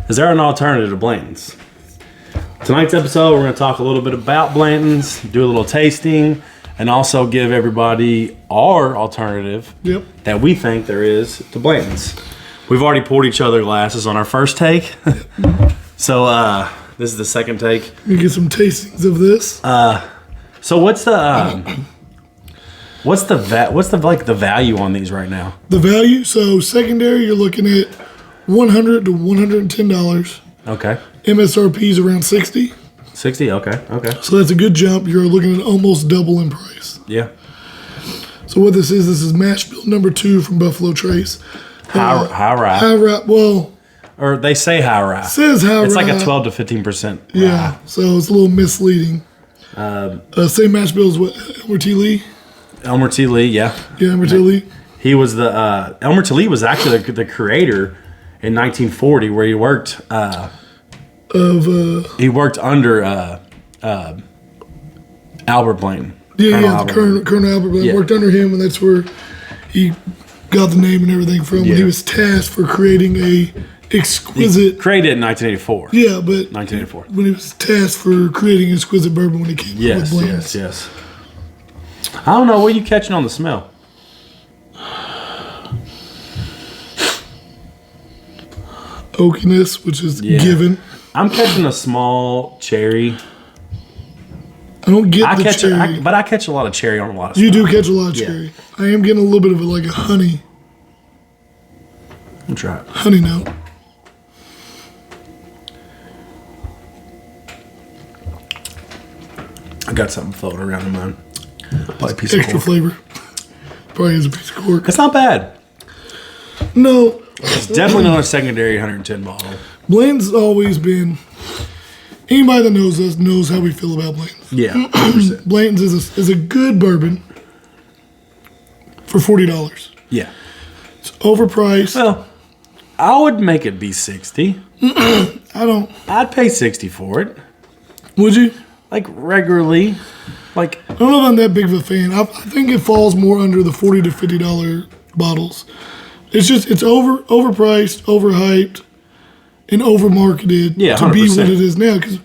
Is there an alternative to Blantons? Tonight's episode, we're going to talk a little bit about Blantons, do a little tasting, and also give everybody our alternative that we think there is to Blantons. We've already poured each other glasses on our first take. So this is the second take. We get some tastings of this. So what's the value on these right now? The value, so secondary, you're looking at $100 to $110. Okay. MSRP is around $60. 60. Okay. So that's a good jump. You're looking at almost double in price. Yeah. So what this is mash bill number 2 from Buffalo Trace. High rye. High rye. Well, or they say high rye. Says high rye. It's like a 12 to 15%. Yeah. So it's a little misleading. Same mash bill as what? Elmer T. Lee. Elmer T. Lee. Yeah. Yeah, Elmer T. Lee. He was the Elmer T. Lee was actually the creator in 1940, where he worked. He worked under Albert Blanton. Colonel Albert Blanton worked under him, and that's where he got the name and everything from. When he was tasked for creating a exquisite. He created it in 1984. Yeah, but 1984. When he was tasked for creating exquisite bourbon when he came up with Blantons. Yes. I don't know. What are you catching on the smell? Oakiness, which is given. I'm catching a small cherry. I don't get the cherry. But I catch a lot of cherry on a lot of stuff. You do catch a lot of cherry. I am getting a little bit of a honey. I'll try it. Honey note. I got something floating around in mine. Probably a piece Extra of cork. flavor. Probably is a piece of cork. It's not bad. No. It's definitely not a secondary 110 bottle. Blantons always been. Anybody that knows us knows how we feel about Blantons. Yeah, 100%. Blantons is a good bourbon for $40. Yeah. It's overpriced. Well, I would make it be 60. I'd pay 60 for it. Would you? Like regularly. Like I don't know if I'm that big of a fan. I think it falls more under the $40 to $50 bottles. It's overpriced, overhyped, and overmarketed to be what it is now. Because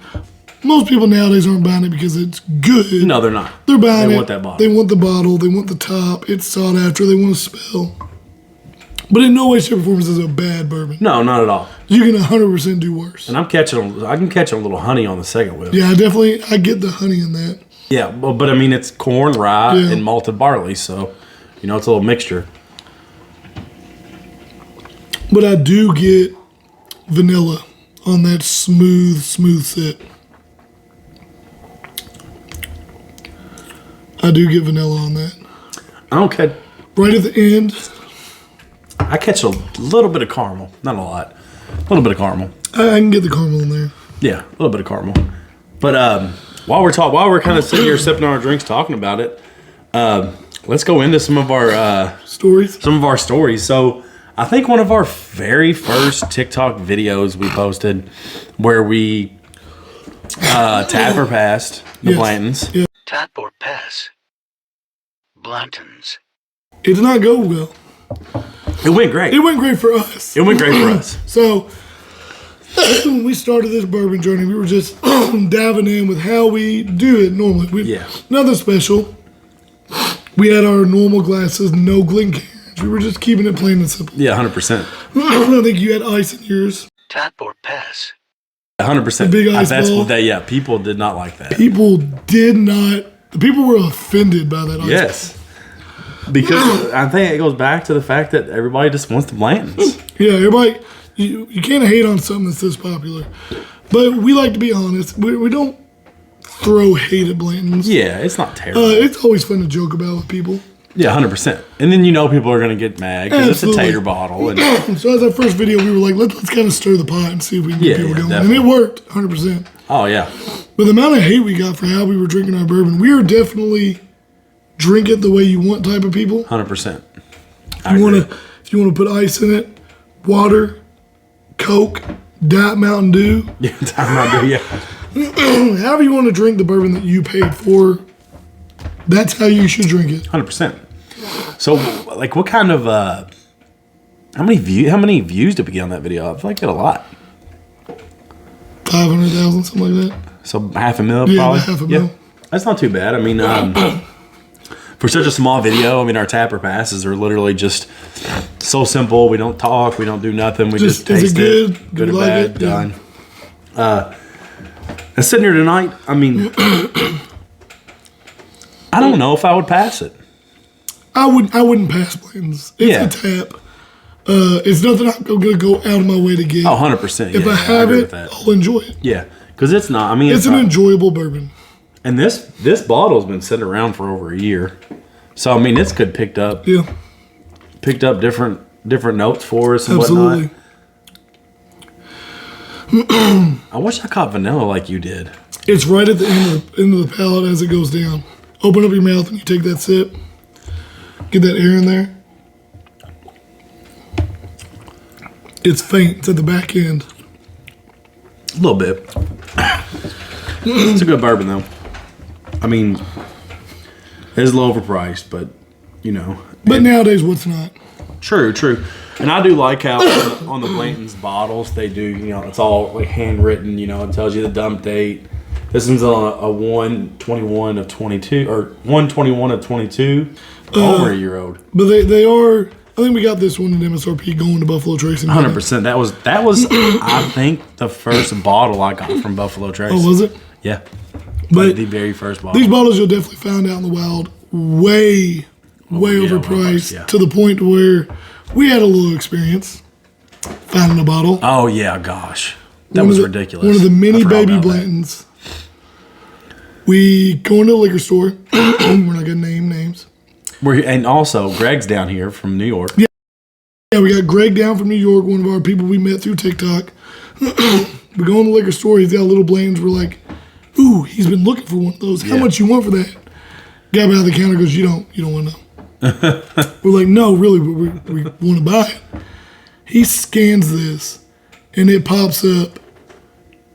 most people nowadays aren't buying it because it's good. No, they're not. They're buying They want that bottle. They want the bottle. They want the top. It's sought after. They want to smell. But in no way, shape, or form is this a bad bourbon. No, not at all. You can 100% do worse. And I can catch a little honey on the second whip. Yeah, I get the honey in that. Yeah, but I mean, it's corn, rye, and malted barley. So, it's a little mixture. But I do get vanilla on that smooth sip. I do get vanilla on that. I don't catch... Right at the end. I catch a little bit of caramel. Not a lot. A little bit of caramel. I can get the caramel in there. Yeah, a little bit of caramel. But while we're kind of sitting here sipping on our drinks talking about it, let's go into some of our... stories? Some of our stories. So... I think one of our very first TikTok videos we posted where we tap or passed the Blantons. Yeah. Tap or pass. Blantons. It did not go well. It went great. It went great for us. So, when we started this bourbon journey, we were just diving in with how we do it normally. Nothing special. We had our normal glasses, no Glencairn. We were just keeping it plain and simple. Yeah, 100%. I think you had ice in yours. Tap or pass. 100%. The big ice ball. People did not like that. People were offended by that ice ball. Because I think it goes back to the fact that everybody just wants the Blantons. Yeah, everybody, you can't hate on something that's this popular. But we like to be honest. We don't throw hate at Blantons. Yeah, it's not terrible. It's always fun to joke about with people. Yeah, 100%. And then people are going to get mad because it's a tater bottle. And so as our first video, we were like, let's kind of stir the pot and see if we can get people going. Definitely. And it worked, 100%. Oh, yeah. But the amount of hate we got for how we were drinking our bourbon, we are definitely drink it the way you want type of people. 100%. If you want to put ice in it, water, Coke, Diet Mountain Dew. Yeah, Diet Mountain Dew, yeah. However you want to drink the bourbon that you paid for, that's how you should drink it. 100%. So, what kind of how many views did we get on that video? I feel like we got a lot. 500,000, something like that. So $500,000 Yeah, probably? $500,000. Yeah. That's not too bad. I mean, for such a small video, I mean, our tapper passes are literally just so simple. We don't talk. We don't do nothing. We just taste it. Good or like bad, it? done. And sitting here tonight, I mean, I don't know if I would pass it. I wouldn't pass Blantons. It's a tap. It's nothing I'm going to go out of my way to get. Oh, 100%. If I have it, I'll enjoy it. Yeah, because it's not. I mean, it's an enjoyable bourbon. And this bottle's been sitting around for over a year, so I mean, it's good picked up. Yeah, picked up different notes for us and absolutely. Whatnot. I wish I caught vanilla like you did. It's right at the end of the palate as it goes down. Open up your mouth and you take that sip. Get that air in there. It's faint. It's at the back end. A little bit. It's a good bourbon though. I mean, it's a little overpriced, but you know. But nowadays, what's not? True. And I do like how on the Blantons bottles they do, you know, it's all like handwritten. You know, it tells you the dump date. This one's on a 1/21 of 22 or 1/21 of 22, over a year old. But they are. I think we got this one in MSRP going to Buffalo Trace. 100%. That was I think the first bottle I got from Buffalo Trace. Oh, was it? Yeah. But like the very first bottle. These bottles you'll definitely find out in the wild way overpriced to the point where we had a little experience finding a bottle. Oh yeah, gosh, that was ridiculous. One of the mini baby Blantons. We go into a liquor store. We're not gonna name names. And also Greg's down here from New York. Yeah, we got Greg down from New York, one of our people we met through TikTok. We go in the liquor store. He's got little Blantons. We're like, ooh, he's been looking for one of those. How much you want for that? Guy behind the counter goes, you don't want to know. We're like, no, really, we want to buy it. He scans this, and it pops up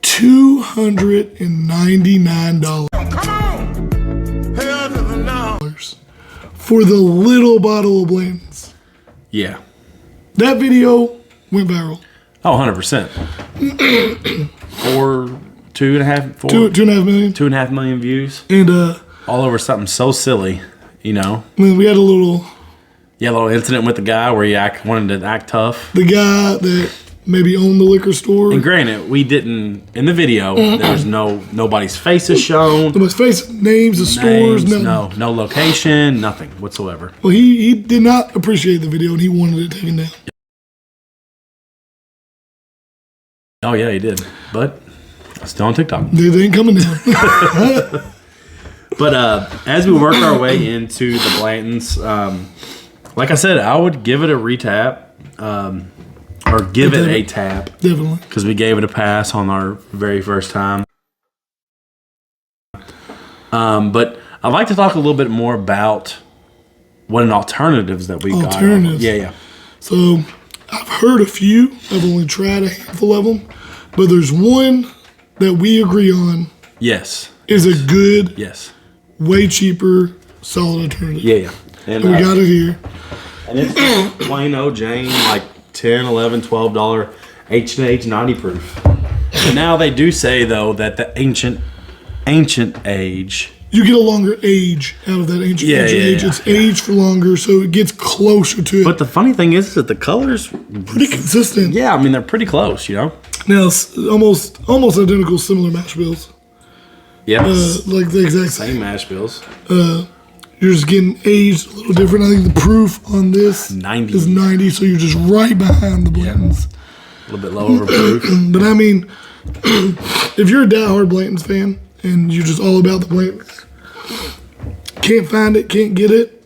$299. Come on! Hell to the no. For the little bottle of Blantons. Yeah. That video went viral. Oh, 100%. Or 2.5 million. 2.5 million views. And all over something so silly, you know. I mean, we had a little incident with the guy where he wanted to act tough. The guy that maybe owned the liquor store. And granted, we didn't in the video. There's nobody's faces shown. Nobody's face, names of stores, nothing. No location, nothing whatsoever. Well, he did not appreciate the video and he wanted it taken down. Oh yeah, he did. But still on TikTok. They ain't coming down. But as we work our way into the Blantons, like I said, I would give it a retap, or give it a tap. Definitely. Because we gave it a pass on our very first time. But I'd like to talk a little bit more about what alternatives that we got. Yeah. So I've heard a few. I've only tried a handful of them. But there's one that we agree on. Yes. Is a good. Yes. Way cheaper, solid alternative. Yeah. And we got it here. And it's plain old Jane, like $10, $11, $12 H&H 90 proof. And now they do say though that the ancient age. You get a longer age out of that ancient age. It's aged for longer, so it gets closer to it. But the funny thing is that the color's pretty consistent. Yeah, I mean they're pretty close, you know. Now it's almost identical, similar mash bills. Yes. Like the exact same mash bills. You're just getting aged a little different. I think the proof on this is 90, so you're just right behind the Blantons. Yeah. A little bit lower proof. But I mean, if you're a diehard Blantons fan and you're just all about the Blantons, can't find it, can't get it,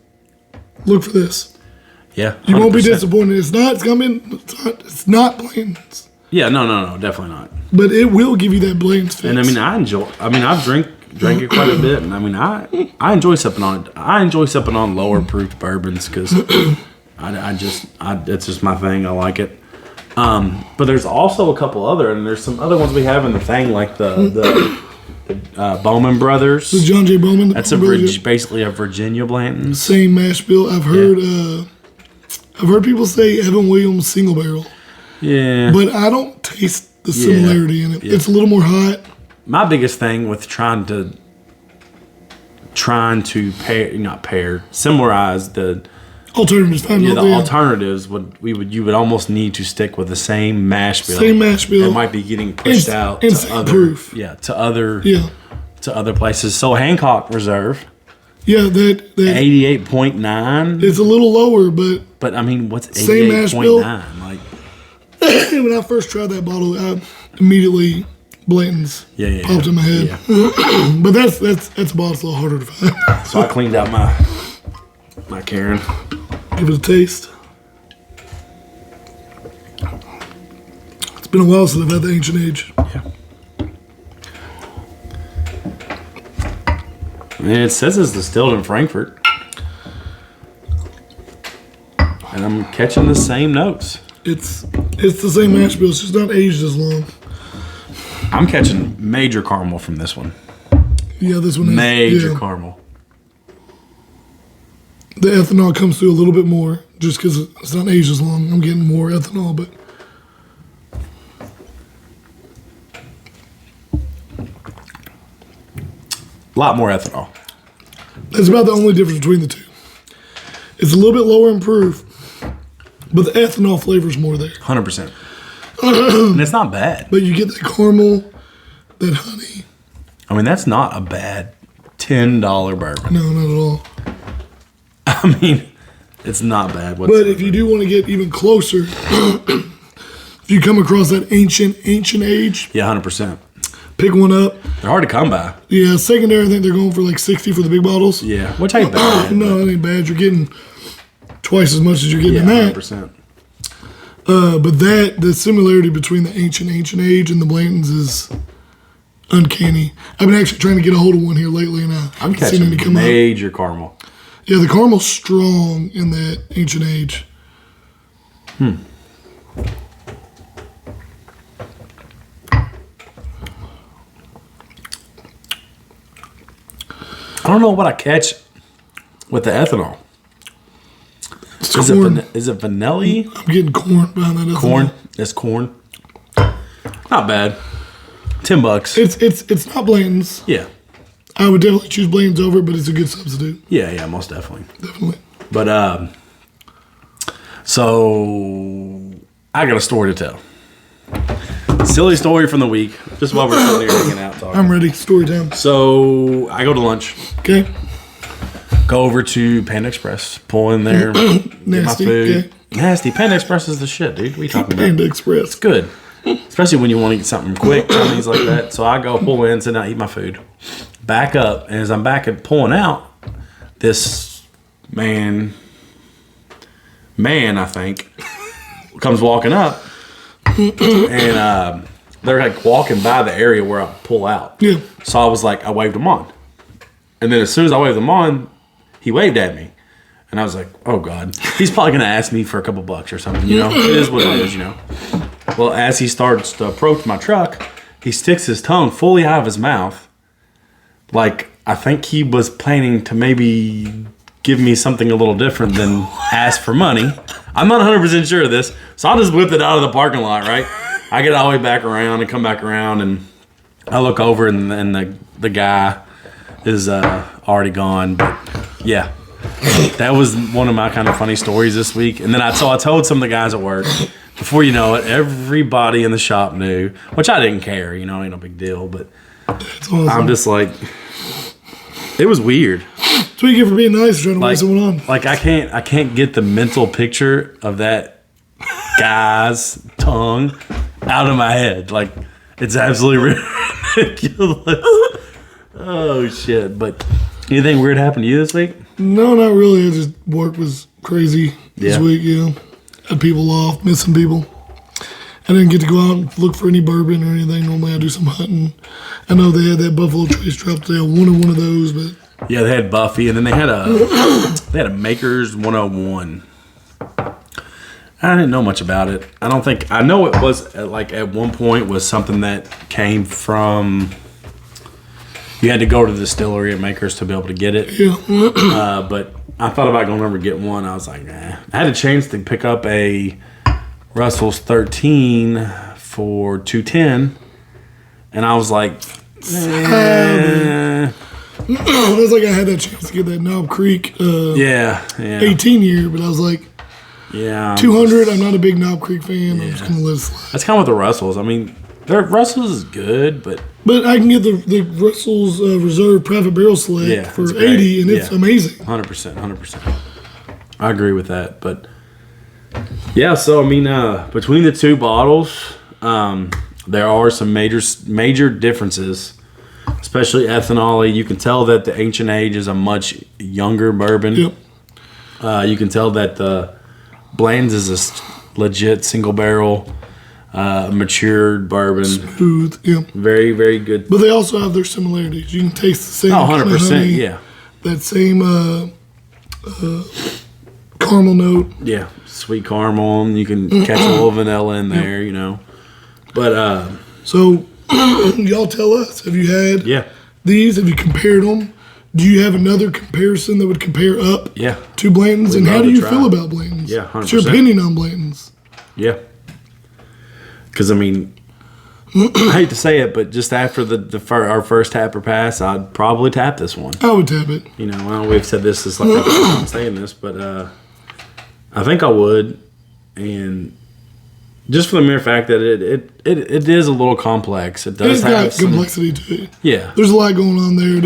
look for this. Yeah, 100%. You won't be disappointed. It's not Blantons. Yeah, no, definitely not. But it will give you that Blantons fix. And I mean, I've drank it quite a bit, and I mean, I enjoy sipping on it. I enjoy sipping on lower proof bourbons because it's just my thing. I like it. But there's also a couple and there's some other ones we have in the thing, like the Bowman Brothers. The John J. Bowman. That's basically a Virginia Blanton. Same mash bill. I've heard people say Evan Williams single barrel. Yeah. But I don't taste the similarity in it. Yeah. It's a little more hot. My biggest thing with trying to similarize the alternatives. Alternatives you would almost need to stick with the same mash bill. Same mash bill. It might be getting pushed out and to other proof. to other places. So Hancock Reserve. Yeah, that 88.9. It's a little lower, but I mean, what's same mash bill? 88.9? Like when I first tried that bottle, I immediately Blantons popped in my head. Yeah. But that's a bottle that's a little harder to find. So I cleaned out my Karen. Give it a taste. It's been a while since I've had the Ancient Age. Yeah. It says it's distilled in Frankfurt. And I'm catching the same notes. It's the same mash bill, it's just not aged as long. I'm catching major caramel from this one. Yeah, this one is. Major caramel. The ethanol comes through a little bit more just because it's not aged as long. I'm getting more ethanol, but a lot more ethanol. That's about the only difference between the two. It's a little bit lower in proof, but the ethanol flavor's more there. 100%. And it's not bad. But you get that caramel, that honey. I mean, that's not a bad $10 bourbon. No, not at all. I mean, it's not bad whatsoever. But if you do want to get even closer, if you come across that ancient age, yeah, 100%. Pick one up. They're hard to come by. Yeah, secondary, I think they're going for like 60 for the big bottles. Yeah, which ain't bad. No, it ain't bad. You're getting twice as much as you're getting in that. 100%. But the similarity between the ancient age and the Blantons is uncanny. I've been actually trying to get a hold of one here lately, and I'm catching major caramel. Yeah, the caramel's strong in that ancient age. I don't know what I catch with the ethanol. Is it vanilla? I'm getting corn behind that. Corn? It's corn. Not bad. $10. It's not Blantons. Yeah. I would definitely choose Blantons over it, but it's a good substitute. Yeah, most definitely. Definitely. But so I got a story to tell. Silly story from the week. Just while we're sitting here hanging out talking. I'm ready. Story time. So I go to lunch. Okay. Go over to Panda Express. Pull in there. Get my food. Okay. Nasty. Panda Express is the shit, dude. What are you talking about? Panda Express. It's good. Especially when you want to eat something quick, Chinese like that. So I go pull in, sit down, eat my food. Back up. And as I'm back and pulling out, this man, I think, comes walking up. And they're like walking by the area where I pull out. Yeah. So I was like, I waved him on. And then as soon as I waved him on, he waved at me. And I was like, oh God. He's probably going to ask me for a couple bucks or something, you know? It is what it is, you know? Well, as he starts to approach my truck, he sticks his tongue fully out of his mouth. Like, I think he was planning to maybe give me something a little different than ask for money. I'm not 100% sure of this. So I just whipped it out of the parking lot, right? I get all the way back around and come back around, and I look over, and the guy is already gone. But yeah, that was one of my kind of funny stories this week. And then I told some of the guys at work. Before you know it, everybody in the shop knew, which I didn't care. You know, ain't no big deal. But awesome. I'm just like, it was weird. That's what you get for being nice, trying to wave someone on. Like I can't get the mental picture of that guy's tongue out of my head. Like, it's absolutely ridiculous. Oh shit! But anything weird happened to you this week? No, not really. Just work was crazy this week. You know, had people off, missing people. I didn't get to go out and look for any bourbon or anything. Normally, I do some hunting. I know they had that Buffalo Trace drop. They wanted one of those, but yeah, they had Buffy, and then they had a Maker's 101. I didn't know much about it. I know it was at one point was something that came from. You had to go to the distillery at Maker's to be able to get it. Yeah. But I thought about going over and getting one. I was like, nah. I had a chance to pick up a Russell's 13 for $210, and I was like, It was like I had that chance to get that Knob Creek 18 year, but I was like, 200. I'm not a big Knob Creek fan. I'm just gonna let it slide. That's kind of with the Russells. I mean, Russells is good, but I can get the Russell's Reserve Private Barrel Select for 80, and it's amazing. 100%. I agree with that, but yeah. So I mean, between the two bottles, there are some major differences. Especially ethanol, you can tell that the Ancient Age is a much younger bourbon. Yep. You can tell that the Blanton's is a legit single barrel, matured bourbon. Smooth, yeah. Very, very good. But they also have their similarities. You can taste the same. 100%, honey, yeah. That same caramel note. Yeah, sweet caramel, and you can catch a little vanilla in there, you know. But so. Y'all tell us, have you had these? Have you compared them? Do you have another comparison that would compare up to Blanton's? And how do you feel about Blanton's? Yeah, 100%. What's your opinion on Blanton's? Yeah. Because, I mean, I hate to say it, but just after our first tapper pass, I'd probably tap this one. I would tap it. You know, well, we've said this is like I'm saying this, but I think I would. And just for the mere fact that it is a little complex. It does have some complexity to it. Yeah. There's a lot going on there.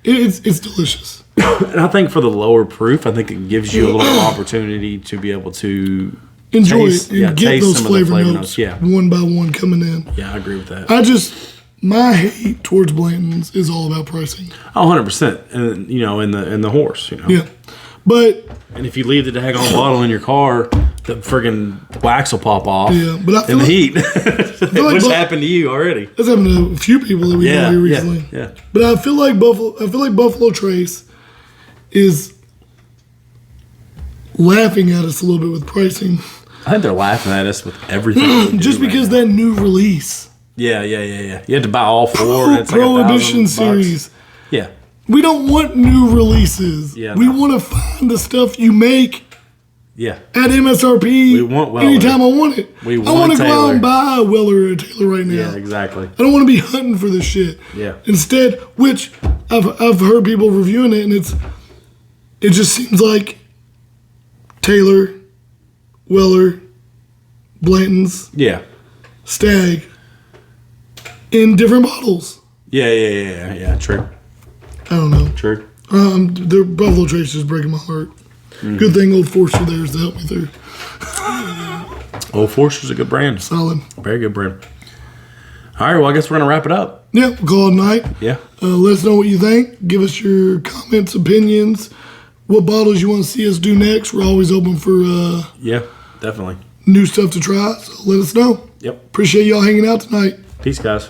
It's delicious. And I think for the lower proof, I think it gives you a little opportunity to be able to enjoy taste, it and get those flavor notes Yeah. one by one coming in. Yeah, I agree with that. My hate towards Blanton's is all about pricing. Oh, 100%. And, you know, in the horse, you know. Yeah. And if you leave the daggone bottle in your car, the friggin' wax will pop off. Yeah, but I feel in the like, heat. Which happened to you already. That's happened to a few people that we know here recently. Yeah. But I feel like Buffalo Trace is laughing at us a little bit with pricing. I think they're laughing at us with everything. Just because that new release. Yeah. You had to buy all four. And it's Prohibition like series. Yeah. We don't want new releases. Yeah, we want to find the stuff you make. Yeah. At MSRP. We want Weller. Anytime I want it. We want I want to go out Taylor. and buy a Weller or a Taylor right now. Yeah, exactly. I don't want to be hunting for this shit. Yeah. Instead, which I've heard people reviewing it, and it just seems like Taylor, Weller, Blanton's, Stag, in different bottles. Yeah. True. I don't know. True. The Buffalo Trace is breaking my heart. Mm-hmm. Good thing Old Forester there is to help me through. Old Forester's a good brand. Solid. Very good brand. All right, well, I guess we're going to wrap it up. Yeah, we'll call it a night. Yeah. Let us know what you think. Give us your comments, opinions, what bottles you want to see us do next. We're always open for yeah, definitely. New stuff to try, so let us know. Yep. Appreciate y'all hanging out tonight. Peace, guys.